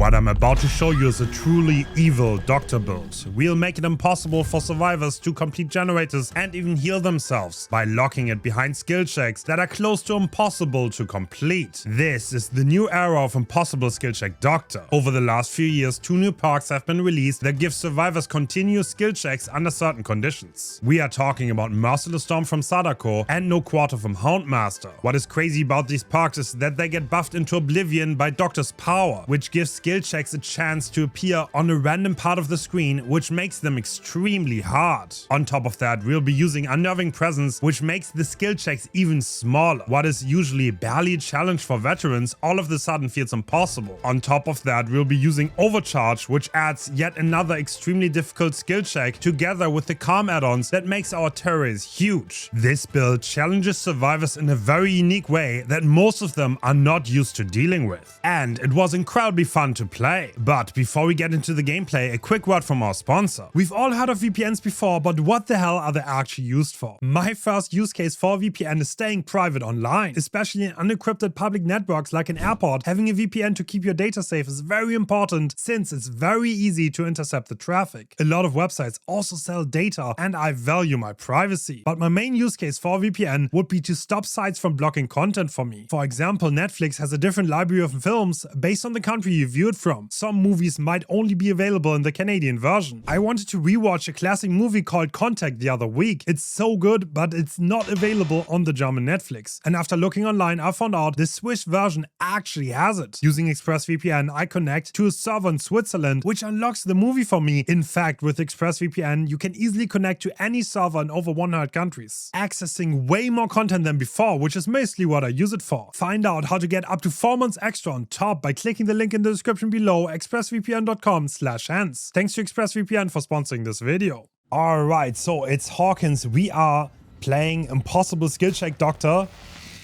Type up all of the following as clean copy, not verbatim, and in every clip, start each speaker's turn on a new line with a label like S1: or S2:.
S1: What I'm about to show you is a truly evil doctor build. We'll make it impossible for survivors to complete generators and even heal themselves by locking it behind skill checks that are close to impossible to complete. This is the new era of impossible skill check doctor. Over the last few years, 2 new perks have been released that give survivors continuous skill checks under certain conditions. We are talking about Merciless Storm from Sadako and No Quarter from Houndmaster. What is crazy about these perks is that they get buffed into oblivion by Doctor's power, which gives skill checks a chance to appear on a random part of the screen, which makes them extremely hard. On top of that, we'll be using Unnerving Presence, which makes the skill checks even smaller. What is usually barely a challenge for veterans all of a sudden feels impossible. On top of that, we'll be using Overcharge, which adds yet another extremely difficult skill check together with the Calm add-ons that makes our terrors huge. This build challenges survivors in a very unique way that most of them are not used to dealing with. And it was incredibly fun to play. But before we get into the gameplay, a quick word from our sponsor. We've all heard of VPNs before, but what the hell are they actually used for? My first use case for a VPN is staying private online. Especially in unencrypted public networks like an airport, having a VPN to keep your data safe is very important since it's very easy to intercept the traffic. A lot of websites also sell data and I value my privacy. But my main use case for a VPN would be to stop sites from blocking content for me. For example, Netflix has a different library of films based on the country you view it from. Some movies might only be available in the Canadian version. I wanted to rewatch a classic movie called Contact the other week. It's so good, but it's not available on the German Netflix. And after looking online, I found out the Swiss version actually has it. Using ExpressVPN, I connect to a server in Switzerland, which unlocks the movie for me. In fact, with ExpressVPN, you can easily connect to any server in over 100 countries, accessing way more content than before, which is mostly what I use it for. Find out how to get up to 4 months extra on top by clicking the link in the description below, expressvpn.com/Hens. Thanks to ExpressVPN for sponsoring this video. Alright, so it's Hawkins. We are playing Impossible Skill Check Doctor,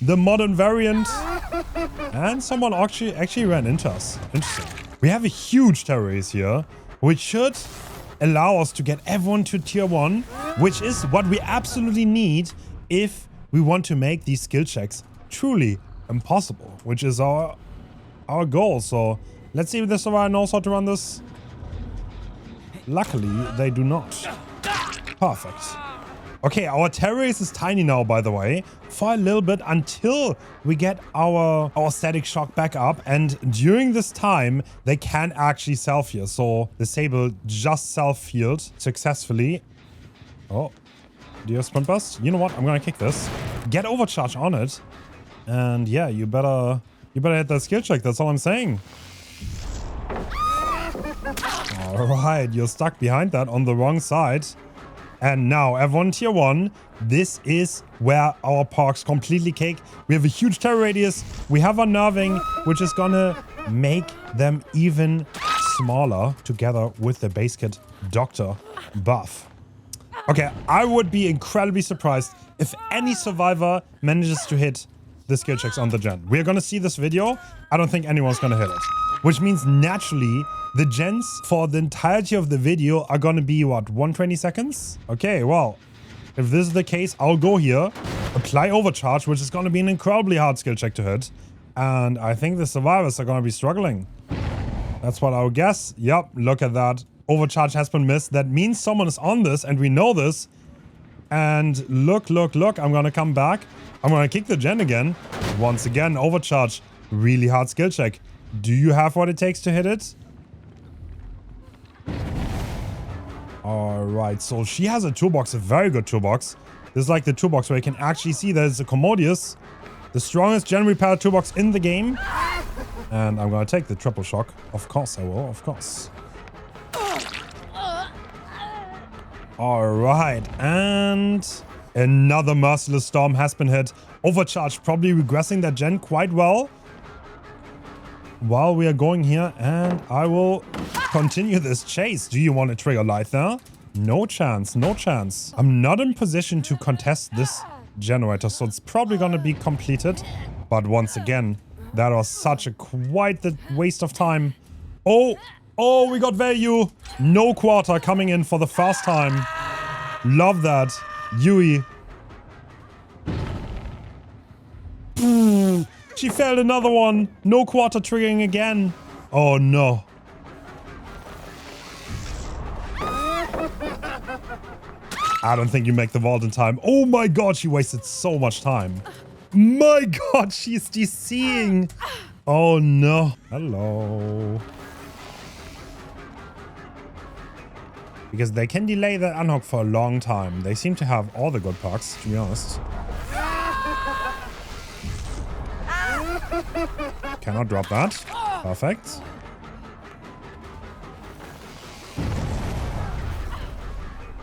S1: the modern variant. And someone actually ran into us. Interesting. We have a huge terror race here, which should allow us to get everyone to tier 1, which is what we absolutely need if we want to make these skill checks truly impossible, which is our goal. So let's see if the survivor knows how to run this. Luckily, they do not. Perfect. Okay, our terror race is tiny now, by the way, for a little bit until we get our static shock back up. And during this time, they can actually self-heal. So the Sable just self-healed successfully. Oh, do you have sprint burst? You know what? I'm gonna kick this. Get overcharge on it. And yeah, you better hit that skill check. That's all I'm saying. Alright, you're stuck behind that on the wrong side. And now, everyone tier 1, this is where our perks completely cake. We have a huge terror radius. We have Unnerving, which is gonna make them even smaller together with the base kit Doctor buff. Okay, I would be incredibly surprised if any survivor manages to hit the skill checks on the gen. We're gonna see this video. I don't think anyone's gonna hit it. Which means naturally, the gens for the entirety of the video are gonna be, what, 120 seconds? Okay, well, if this is the case, I'll go here, apply Overcharge, which is gonna be an incredibly hard skill check to hit. And I think the survivors are gonna be struggling. That's what I would guess. Yep, look at that. Overcharge has been missed. That means someone is on this, and we know this. And look, I'm gonna come back. I'm gonna kick the gen again. Once again, Overcharge. Really hard skill check. Do you have what it takes to hit it? Alright, so she has a toolbox, a very good toolbox. This is like the toolbox where you can actually see that it's a Commodious, the strongest gen repair toolbox in the game. And I'm gonna take the triple shock. Of course I will, of course. Alright, and another Merciless Storm has been hit. Overcharge probably regressing that gen quite well. While we are going here, and I will continue this chase. Do you want to trigger light there? No chance, no chance. I'm not in position to contest this generator, so it's probably gonna be completed. But once again, that was such a quite the waste of time. Oh, we got value. No quarter coming in for the first time. Love that. Yui. She failed another one. No quarter triggering again. Oh no. I don't think you make the vault in time. Oh my god, she wasted so much time. My god, she's DCing. Oh no. Hello. Because they can delay that unhook for a long time. They seem to have all the good perks, to be honest. Cannot drop that. Perfect.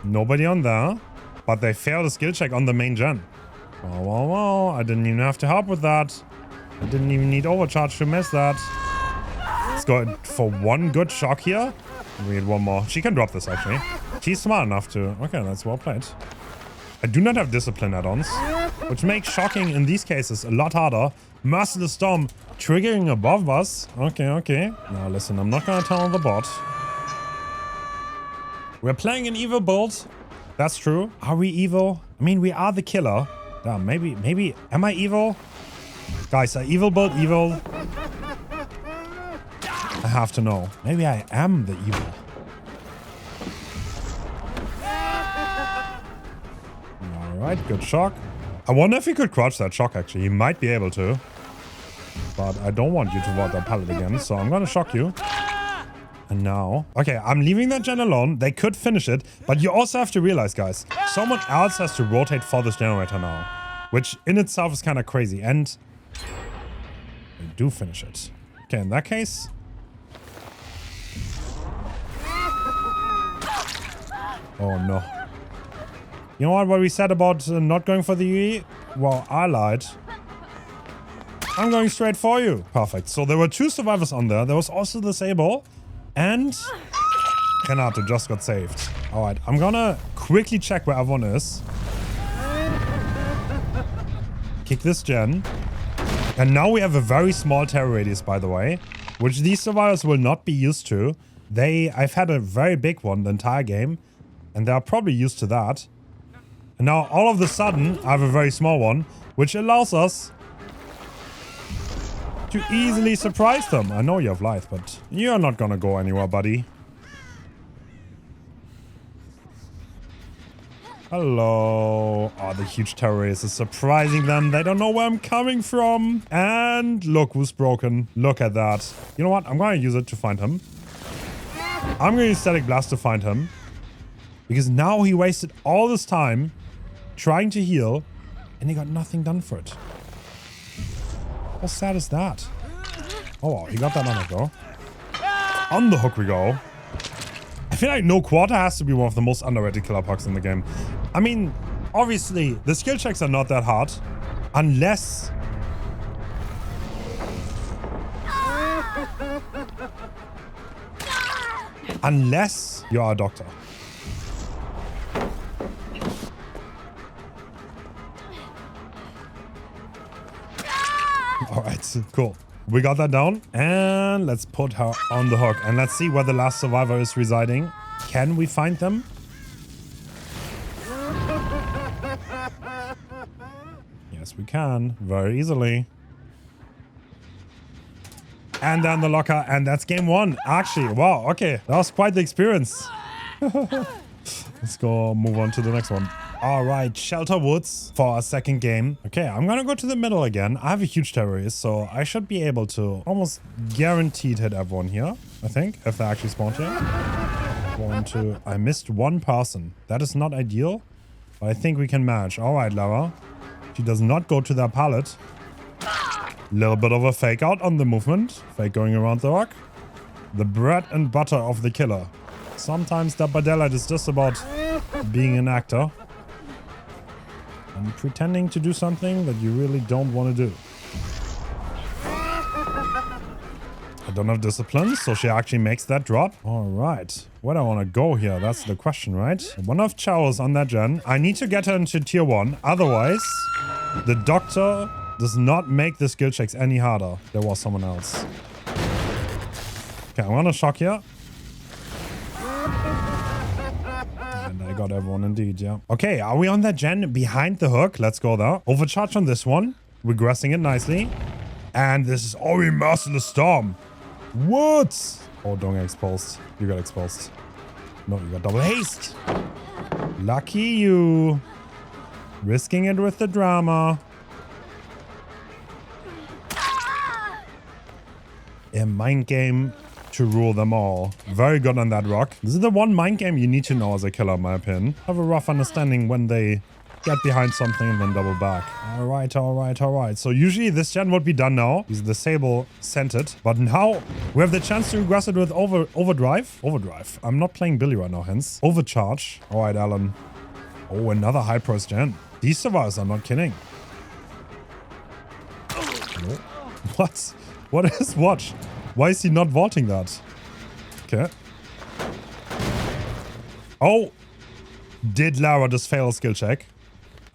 S1: Nobody on there. But they failed a skill check on the main gen. Wow, wow, wow. I didn't even have to help with that. I didn't even need overcharge to miss that. Let's go for one good shock here. We need one more. She can drop this, actually. She's smart enough to... Okay, that's well played. I do not have discipline add-ons, which makes shocking in these cases a lot harder. Merciless Storm triggering above us. Okay, okay. Now listen, I'm not gonna tell the bot. We're playing an evil build. That's true. Are we evil? I mean, we are the killer. Damn, maybe... Am I evil? Guys, are evil build evil? I have to know. Maybe I am the evil. Alright, good shock. I wonder if he could crouch that shock, actually. He might be able to. But I don't want you to vault that pallet again, so I'm gonna shock you. And now... Okay, I'm leaving that gen alone. They could finish it, but you also have to realize, guys, someone else has to rotate for this generator now. Which in itself is kind of crazy, and... they do finish it. Okay, in that case... Oh no. You know what we said about not going for the UE? Well, I lied. I'm going straight for you. Perfect. So there were 2 survivors on there. There was also the Sable. And Renato just got saved. Alright, I'm gonna quickly check where everyone is. Kick this gen. And now we have a very small terror radius, by the way, which these survivors will not be used to. I've had a very big one the entire game, and they're probably used to that. And now all of a sudden, I have a very small one, which allows us to easily surprise them. I know you have life, but you're not gonna go anywhere, buddy. Hello. Oh, the huge terrorist is surprising them. They don't know where I'm coming from. And look who's broken. Look at that. You know what? I'm gonna use it to find him. I'm gonna use Static Blast to find him. Because now he wasted all this time trying to heal, and he got nothing done for it. How sad is that? Oh wow, he got that on the go. On the hook we go. I feel like no quarter has to be one of the most underrated killer pucks in the game. I mean, obviously, the skill checks are not that hard. Unless... unless you are a doctor. Alright, cool. We got that down. And let's put her on the hook. And let's see where the last survivor is residing. Can we find them? Yes, we can. Very easily. And then the locker. And that's game 1. Actually, wow. Okay. That was quite the experience. Let's go move on to the next one. All right, Shelter Woods for our second game. Okay, I'm gonna go to the middle again. I have a huge terrorist, so I should be able to almost guaranteed hit everyone here, I think, if they actually spawned here. 1, 2. I missed one person. That is not ideal, but I think we can manage. All right, Lara. She does not go to that pallet. Little bit of a fake out on the movement. Fake going around the rock. The bread and butter of the killer. Sometimes the Badella is just about being an actor. And pretending to do something that you really don't want to do. I don't have discipline, so she actually makes that drop. Alright. Where do I want to go here? That's the question, right? One of Chow is on that gen. I need to get her into tier 1. Otherwise, the doctor does not make the skill checks any harder. There was someone else. Okay, I'm gonna shock here. And I got everyone indeed, yeah. Okay, are we on that gen behind the hook? Let's go there. Overcharge on this one. Regressing it nicely. And this is Ori Merciless Storm. What? Oh, don't get exposed. You got exposed. No, you got double haste. Lucky you. Risking it with the drama. A mind game to rule them all. Very good on that rock. This is the one mind game you need to know as a killer, in my opinion. Have a rough understanding when they get behind something and then double back. All right, all right, all right. So usually this gen would be done now. Because the Sable sent it. But now we have the chance to regress it with overdrive. Overdrive. I'm not playing Billy right now, hence. Overcharge. All right, Alan. Oh, another high price gen. These survivors, I'm not kidding. No. What? What is watch? Why is he not vaulting that? Okay. Oh. Did Lara just fail a skill check?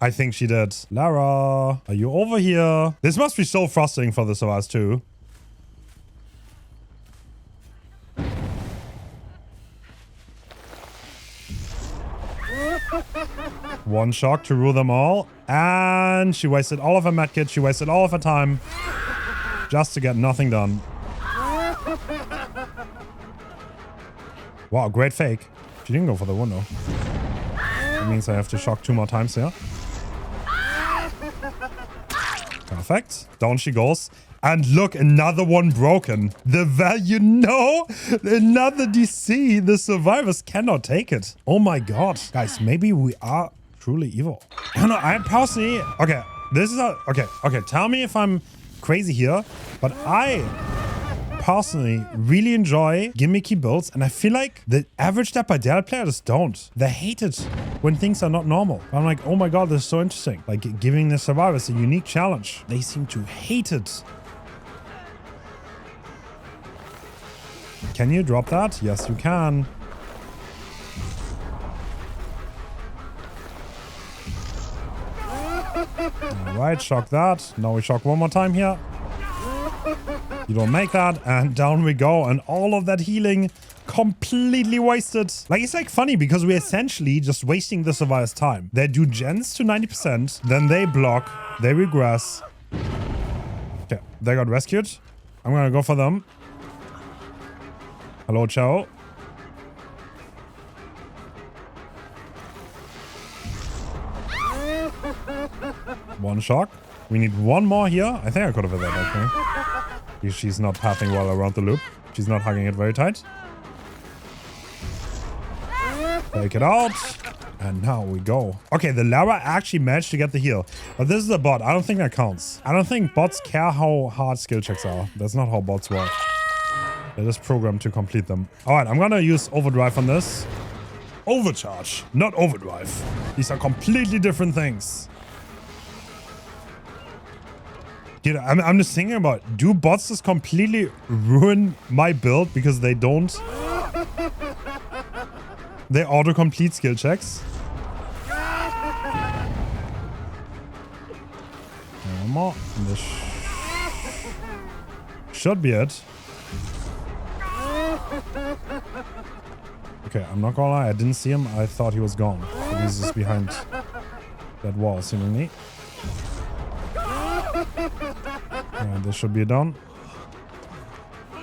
S1: I think she did. Lara, are you over here? This must be so frustrating for the survivors too. One shock to rule them all. And she wasted all of her medkit. She wasted all of her time. Just to get nothing done. Wow, great fake. She didn't go for the window. That means I have to shock 2 more times here. Perfect. Down she goes. And look, another one broken. The value, no! Another DC. The survivors cannot take it. Oh my god. Guys, maybe we are truly evil. I don't know, I personally... Okay, this is a... Okay, tell me if I'm crazy here. But I personally really enjoy gimmicky builds, and I feel like the average Dead by Daylight players don't. They hate it when things are not normal. I'm like, oh my god, this is so interesting. Like giving the survivors a unique challenge. They seem to hate it. Can you drop that? Yes, you can. Alright, shock that. Now we shock one more time here. You don't make that, and down we go. And all of that healing completely wasted. Like, it's like funny because we're essentially just wasting the survivor's time. They do gens to 90%, then they block, they regress. Okay, they got rescued. I'm gonna go for them. Hello, ciao. One shock. We need one more here. I think I could have hit that, okay. She's not pathing well around the loop. She's not hugging it very tight. Take it out. And now we go. Okay, the Lara actually managed to get the heal. But this is a bot. I don't think that counts. I don't think bots care how hard skill checks are. That's not how bots work. They're just programmed to complete them. Alright, I'm gonna use overdrive on this. Overcharge, not overdrive. These are completely different things. Dude, I'm just thinking about, do bots just completely ruin my build because they don't... They auto-complete skill checks? One more. This should be it. Okay, I'm not gonna lie, I didn't see him. I thought he was gone. But he's just behind that wall, seemingly. And this should be done.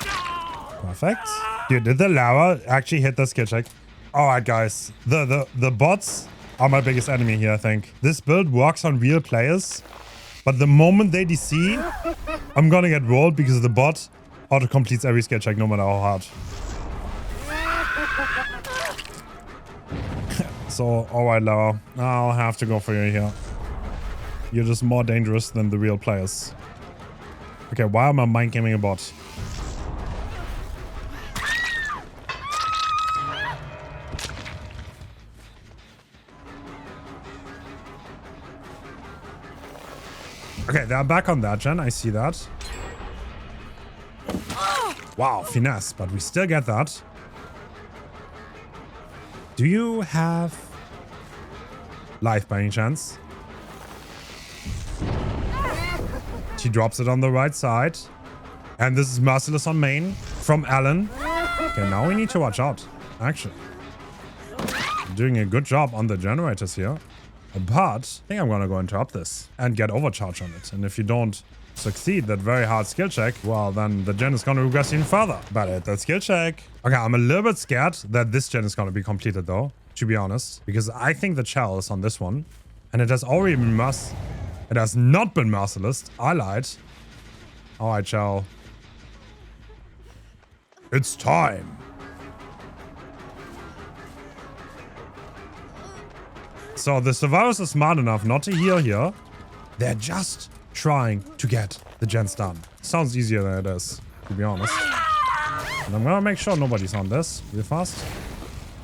S1: Perfect. Dude, did the Lara actually hit the skill check? Alright, guys. The bots are my biggest enemy here, I think. This build works on real players. But the moment they DC, I'm gonna get rolled because the bot auto-completes every skill check, no matter how hard. So, alright, Lara. I'll have to go for you here. You're just more dangerous than the real players. Okay, why am I mind gaming a bot? Okay, they're back on that gen. I see that. Wow, finesse, but we still get that. Do you have life by any chance? She drops it on the right side. And this is merciless on main from Alan. Okay, now we need to watch out, actually. Doing a good job on the generators here. But I think I'm gonna go interrupt this and get overcharge on it. And if you don't succeed that very hard skill check, well, then the gen is going to regress even further. But at that skill check. Okay, I'm a little bit scared that this gen is going to be completed, though, to be honest. Because I think the shell is on this one. And it has already been It has not been merciless. I lied. All right, shell. It's time. So the survivors are smart enough not to heal here. They're just trying to get the gens done. Sounds easier than it is, to be honest. And I'm gonna make sure nobody's on this real fast.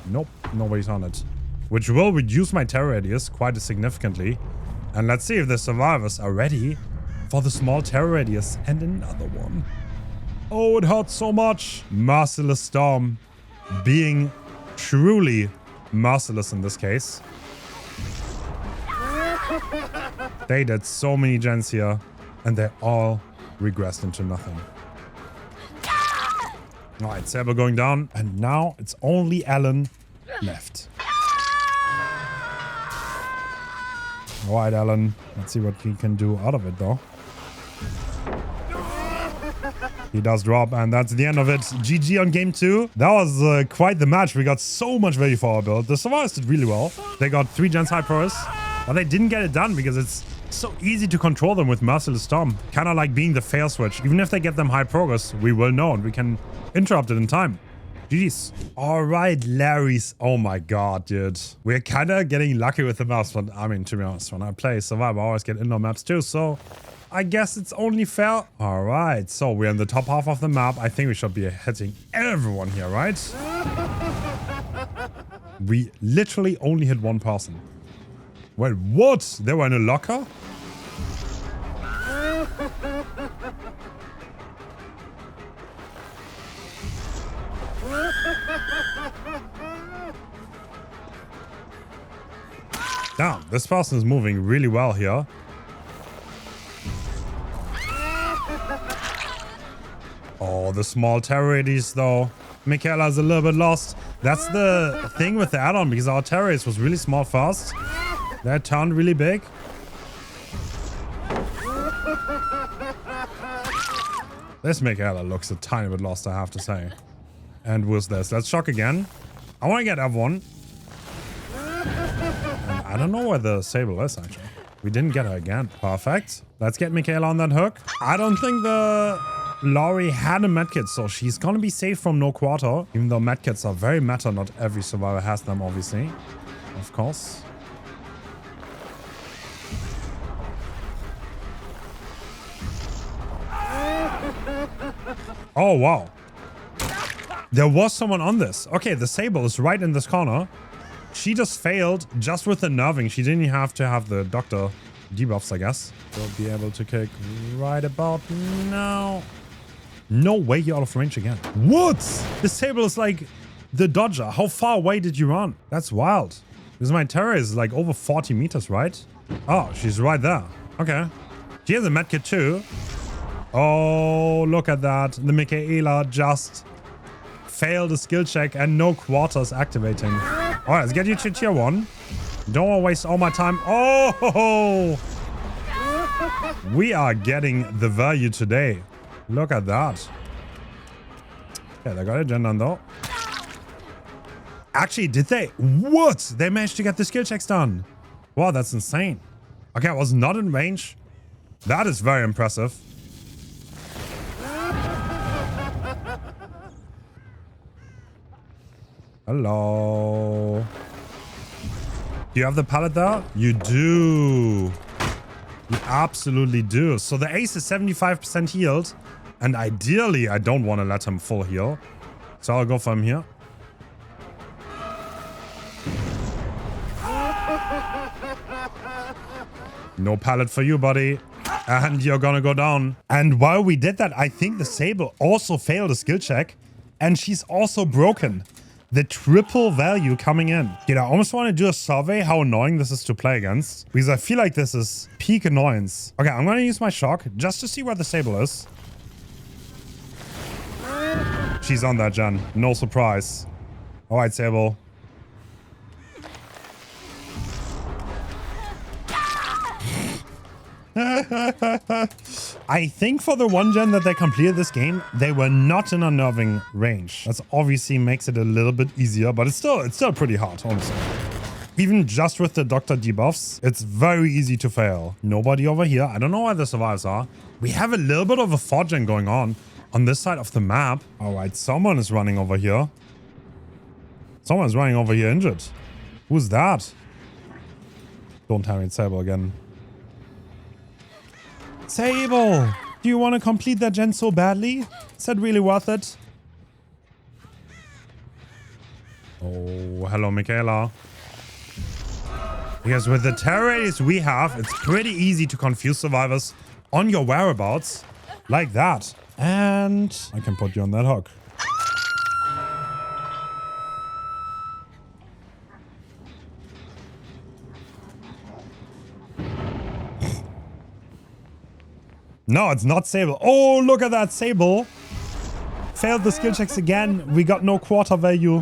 S1: Nope, nobody's on it. Which will reduce my terror radius quite significantly. And let's see if the survivors are ready for the small terror radius and another one. Oh, it hurts so much. Merciless Storm being truly merciless in this case. They did so many gens here, and they all regressed into nothing. Alright, Saber going down, and now it's only Alan left. Alright, Alan. Let's see what he can do out of it, though. He does drop, and that's the end of it. GG on game 2. That was quite the match. We got so much value for our build. The survivors did really well. They got 3 gens high pros, but they didn't get it done because it's so easy to control them with Merciless Storm. Kind of like being the fail switch. Even if they get them high progress, we will know and we can interrupt it in time. GG's. Alright, Larry's. Oh my god, dude. We're kind of getting lucky with the maps, but I mean, to be honest, when I play Survivor, I always get indoor maps too, so I guess it's only fair. Alright, so we're in the top half of the map. I think we should be hitting everyone here, right? We literally only hit one person. Wait, what? They were in a locker? Damn, this person is moving really well here. Oh, the small terror radius though. Michaela's a little bit lost. That's the thing with the add-on, because our terror radius was really small first. That turned really big. This Michaela looks a tiny bit lost, I have to say. And with this, let's shock again. I want to get F1. And I don't know where the Sable is, actually. We didn't get her again. Perfect. Let's get Michaela on that hook. I don't think the Laurie had a medkit, so she's gonna be safe from no quarter. Even though medkits are very meta, not every survivor has them, obviously. Of course. Oh, wow. There was someone on this. Okay, the Sable is right in this corner. She just failed just with the nerving. She didn't have to have the doctor debuffs, I guess. She'll be able to kick right about now. No way you're out of range again. What? The Sable is like the dodger. How far away did you run? That's wild. Because my terror is like over 40 meters, right? Oh, she's right there. Okay. She has a medkit too. Oh, look at that. The Michaela just failed a skill check and no quarters activating. All right, let's get you to tier 1. Don't want to waste all my time. Oh, we are getting the value today. Look at that. Okay, they got a gen done though. Actually, did they? What? They managed to get the skill checks done. Wow, that's insane. Okay, I was not in range. That is very impressive. Hello. Do you have the pallet there? You do. You absolutely do. So the ace is 75% healed. And ideally, I don't want to let him full heal. So I'll go for him here. No pallet for you, buddy. And you're gonna go down. And while we did that, I think the Sable also failed a skill check. And she's also broken. The triple value coming in. Dude, I almost want to do a survey how annoying this is to play against. Because I feel like this is peak annoyance. Okay, I'm going to use my shock just to see where the Sable is. She's on that gen. No surprise. All right, Sable. I think for the one gen that they completed this game, they were not in unnerving range. That obviously makes it a little bit easier, but it's still pretty hard, honestly. Even just with the Doctor debuffs, it's very easy to fail. Nobody over here. I don't know where the survivors are. We have a little bit of a 4 gen going on this side of the map. All right, someone is running over here. Someone's running over here injured. Who's that? Don't tell me it's Sable again. Sable! Do you want to complete that gen so badly? Is that really worth it? Oh, hello, Michaela. Because with the terror radius we have, it's pretty easy to confuse survivors on your whereabouts. Like that. And I can put you on that hook. No, it's not Sable. Oh, look at that, Sable. Failed the skill checks again. We got no quarter value.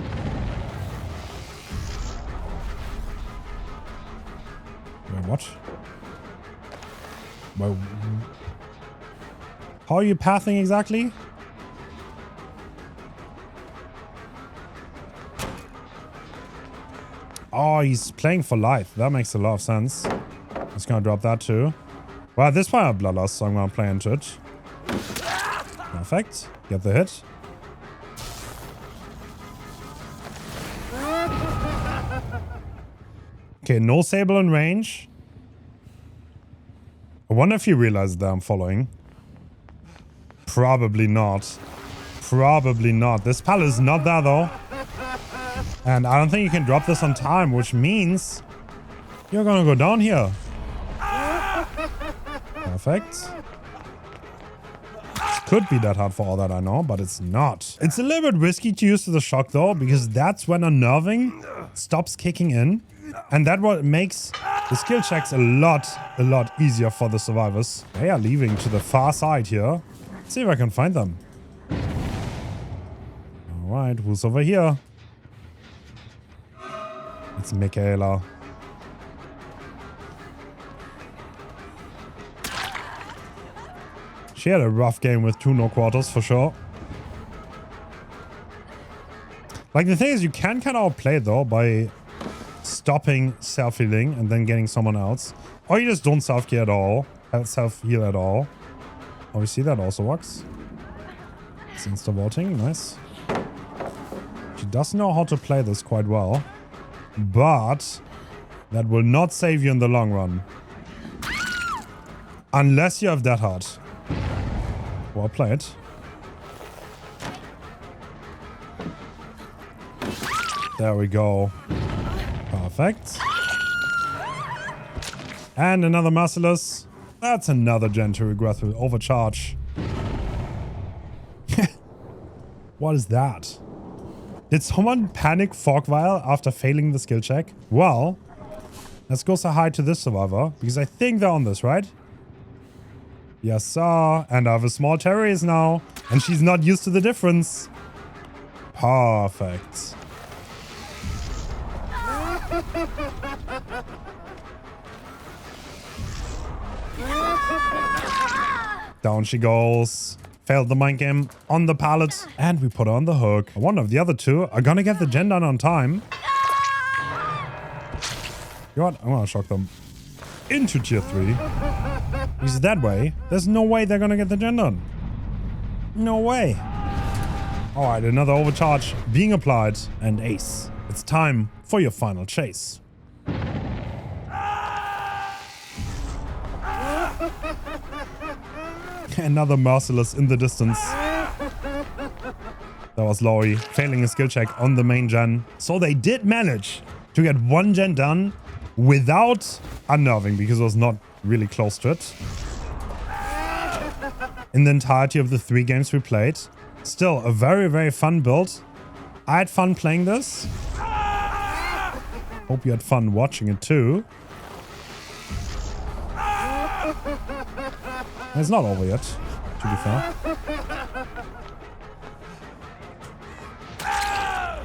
S1: Wait, what? Well, how are you pathing exactly? Oh, he's playing for life. That makes a lot of sense. Just gonna drop that too. Well, at this point I have bloodlust, so I'm gonna play into it. Perfect. Get the hit. Okay, no Sable in range. I wonder if he realized that I'm following. Probably not. Probably not. This pal is not there though. And I don't think you can drop this on time, which means you're gonna go down here. Perfect. Could be that hard for all that I know, but it's not. It's a little bit risky to use the shock though, because that's when unnerving stops kicking in. And that what makes the skill checks a lot easier for the survivors. They are leaving to the far side here. Let's see if I can find them. Alright, who's over here? It's Michaela. She had a rough game with 2 no quarters for sure. Like the thing is, you can kind of outplay it though by stopping self-healing and then getting someone else. Or you just don't self-heal at all. Self-heal at all. Obviously that also works. It's insta-vaulting, nice. She does know how to play this quite well. But that will not save you in the long run. Unless you have that heart. Well played. There we go. Perfect. And another Merciless. That's another gen to regret with overcharge. What is that? Did someone panic Fog Vial after failing the skill check? Well, let's go say hi to this survivor, because I think they're on this, right? Yes, sir. And I have a small terrorist now. And she's not used to the difference. Perfect. Down she goes. Failed the mind game on the pallet. And we put her on the hook. I wonder if the other two are gonna get the gen done on time. You know what? I'm gonna shock them into tier 3. Because that way, there's no way they're gonna get the gen done. No way. Alright, another overcharge being applied. And ace. It's time for your final chase. Another Merciless in the distance. That was Lori failing a skill check on the main gen. So they did manage to get 1 gen done without unnerving, because it was not really close to it. In the entirety of the 3 games we played. Still a very fun build. I had fun playing this. Hope you had fun watching it too. It's not over yet, to be fair.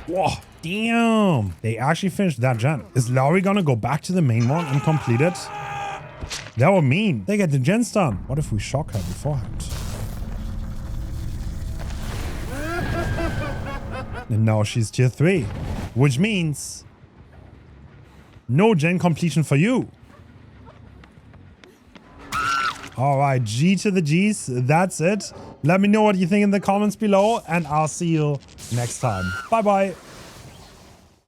S1: Whoa, damn. They actually finished that gen. Is Lowry gonna go back to the main one and complete it? That would mean they get the gen stun. What if we shock her beforehand? And now she's tier 3. Which means no gen completion for you. Alright, G to the Gs. That's it. Let me know what you think in the comments below, and I'll see you next time. Bye bye.